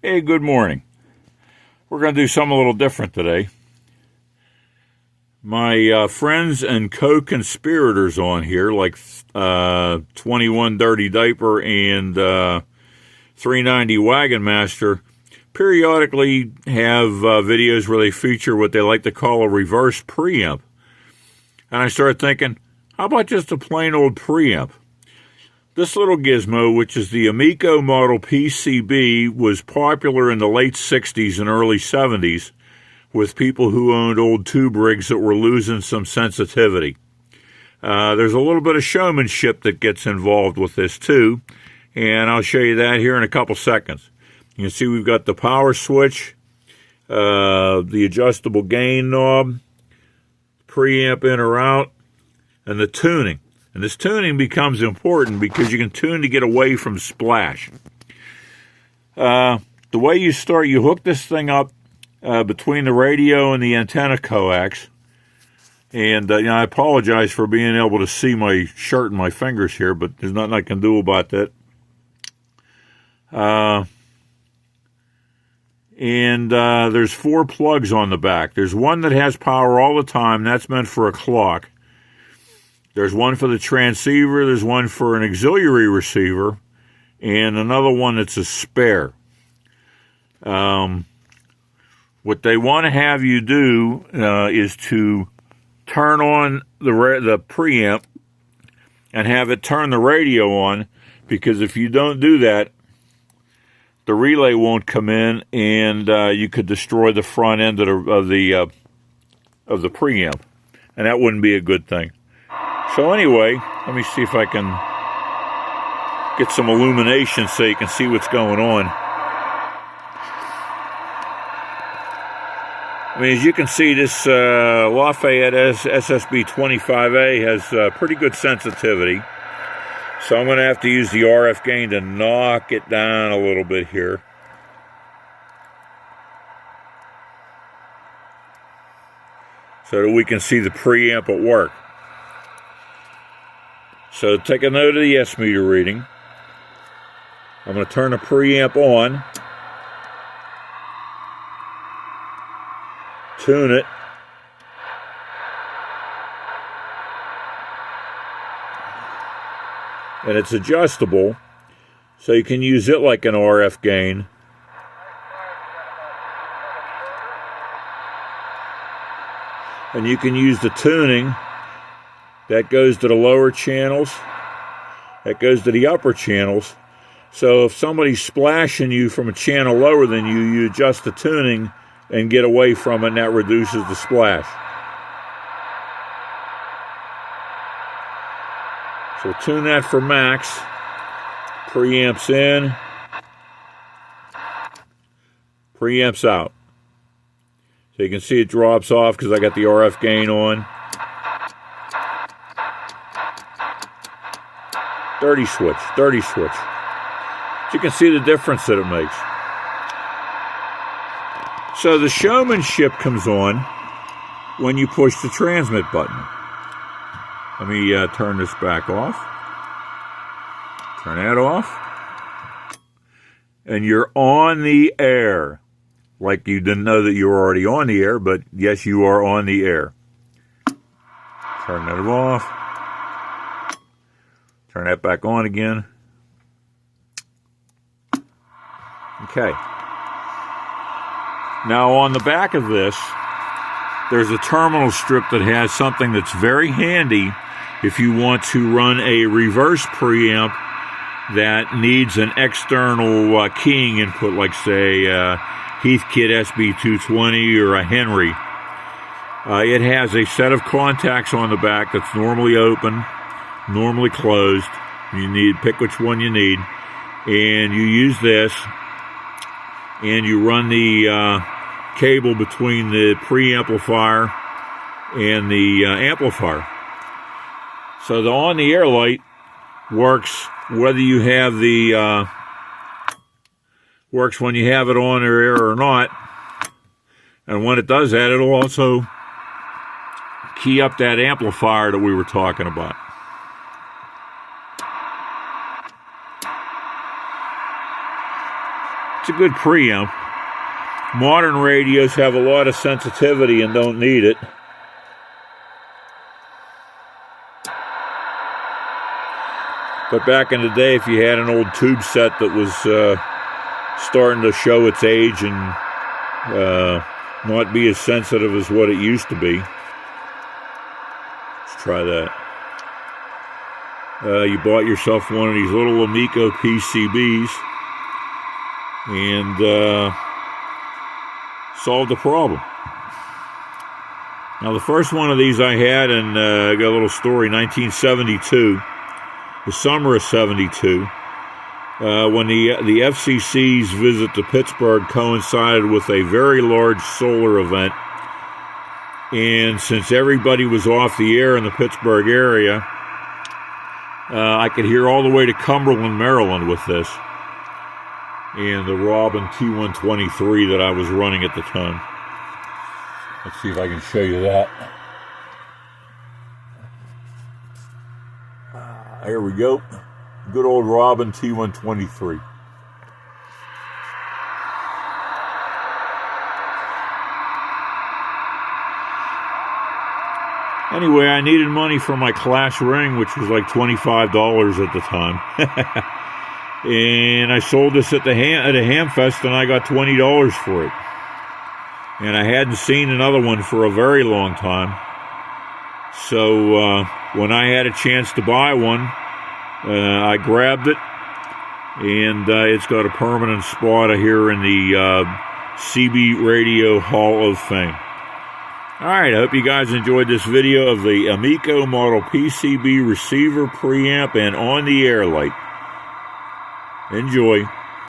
Hey, good morning. We're going to do something a little different today. My friends and co-conspirators on here, like 21 Dirty Diaper and 390 Wagon Master, periodically have videos where they feature what they like to call a reverse preamp. And I started thinking, how about just a plain old preamp? This little gizmo, which is the Ameco model PCB, was popular in the late 60s and early 70s with people who owned old tube rigs that were losing some sensitivity. There's a little bit of showmanship that gets involved with this too, and I'll show you that here in a couple seconds. You can see we've got the power switch, the adjustable gain knob, preamp in or out, and the tuning. And this tuning becomes important because you can tune to get away from splash. The way you start, you hook this thing up between the radio and the antenna coax. And I apologize for being able to see my shirt and my fingers here, but there's nothing I can do about that. There's 4 plugs on the back. There's one that has power all the time. That's meant for a clock. There's one for the transceiver, there's one for an auxiliary receiver, and another one that's a spare. What they want to have you do is to turn on the preamp and have it turn the radio on, because if you don't do that, the relay won't come in, and you could destroy the front end of the preamp, and that wouldn't be a good thing. So anyway, let me see if I can get some illumination so you can see what's going on. I mean, as you can see, this Lafayette SSB 25A has pretty good sensitivity. So I'm going to have to use the RF gain to knock it down a little bit here. So that we can see the preamp at work. So take a note of the S meter reading. I'm going to turn the preamp on, tune it, and it's adjustable, so you can use it like an RF gain. And you can use the tuning. That goes to the lower channels. That goes to the upper channels. So if somebody's splashing you from a channel lower than you, you adjust the tuning and get away from it, and that reduces the splash. So tune that for max. Preamps in. Preamps out. So you can see it drops off because I got the RF gain on. Dirty switch, dirty switch. So you can see the difference that it makes. So the showmanship comes on when you push the transmit button. Let me turn this back off. Turn that off. And you're on the air. Like you didn't know that you were already on the air, but yes, you are on the air. Turn that off. Turn that back on again. Okay. Now on the back of this, there's a terminal strip that has something that's very handy if you want to run a reverse preamp that needs an external keying input, like say Heathkit SB220 or a Henry. It has a set of contacts on the back that's normally open, normally closed. You pick which one you need, and you use this, and you run the cable between the preamplifier and the amplifier. So the on-the-air light works whether you have the works when you have it on air or not, and when it does that, it'll also key up that amplifier that we were talking about. It's a good preamp. Modern radios have a lot of sensitivity and don't need it. But back in the day, if you had an old tube set that was starting to show its age and not be as sensitive as what it used to be, let's try that. You bought yourself one of these little Ameco PCBs and solved the problem. Now, the first one of these I had, and I got a little story, 1972, the summer of 72, when the FCC's visit to Pittsburgh coincided with a very large solar event. And since everybody was off the air in the Pittsburgh area, I could hear all the way to Cumberland, Maryland with this. And the Robin T123 that I was running at the time. Let's see if I can show you that. Here we go. Good old Robin T123. Anyway, I needed money for my Clash ring, which was like $25 at the time. And I sold this at a Hamfest, and I got $20 for it. And I hadn't seen another one for a very long time. So when I had a chance to buy one, I grabbed it, and it's got a permanent spot here in the CB Radio Hall of Fame. Alright, I hope you guys enjoyed this video of the Ameco model PCB receiver, preamp, and on-the-air light. Enjoy.